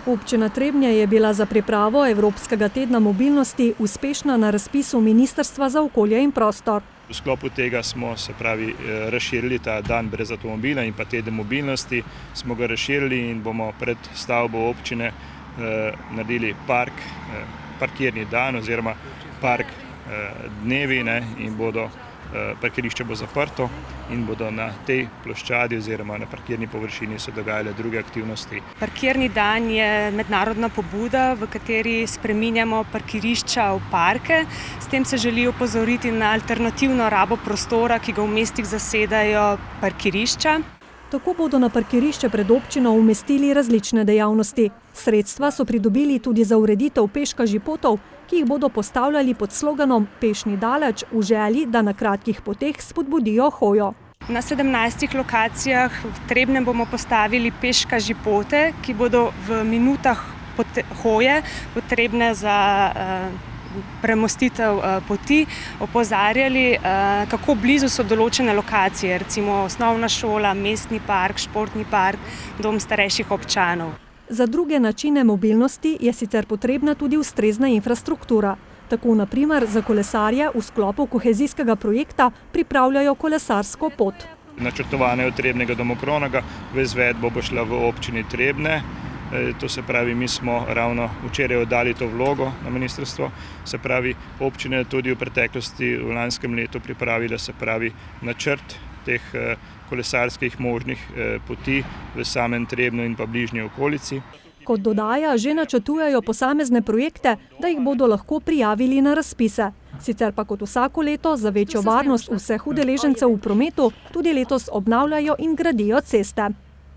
Občina Trebnje je bila za pripravo Evropskega tedna mobilnosti uspešna na razpisu Ministrstva za okolje in prostor. V sklopu tega smo razširili ta dan brez avtomobila in pa teden mobilnosti, smo ga razširili in bomo pred stavbo občine naredili parkirni dan oziroma park dnevi in parkirišče bo zaprto in bodo na tej ploščadi oziroma na parkirni površini se dogajale druge aktivnosti. Parkirni dan je mednarodna pobuda, v kateri spreminjamo parkirišča v parke. S tem se želi opozoriti na alternativno rabo prostora, ki ga v mestih zasedajo parkirišča. Tako bodo na parkirišče pred občino umestili različne dejavnosti. Sredstva so pridobili tudi za ureditev peškažji potov, ki jih bodo postavljali pod sloganom Peš ni daleč, v želji, da na kratkih poteh spodbudijo hojo. Na 17 lokacijah v Trebnjem bomo postavili peškažji pote, ki bodo v minutah hoje potrebne za premostitev poti, opozarjali, kako blizu so določene lokacije, recimo osnovna šola, mestni park, športni park, dom starejših občanov. Za druge načine mobilnosti je sicer potrebna tudi ustrezna infrastruktura. Tako na primer za kolesarje v sklopu kohezijskega projekta pripravljajo kolesarsko pot. Načrtovanje od Trebnjega do Mokronoga v izvedbo bo šla v občini Trebnje. To se pravi, mi smo ravno včeraj oddali to vlogo na ministrstvo. Se pravi, občina je tudi v preteklosti v lanskem letu pripravila načrt teh kolesarskih možnih poti v samem Trebnju in pa bližnji okolici. Kot dodaja, že načrtujejo posamezne projekte, da jih bodo lahko prijavili na razpise. Sicer pa kot vsako leto za večjo varnost vseh udeležencev v prometu tudi letos obnavljajo in gradijo ceste.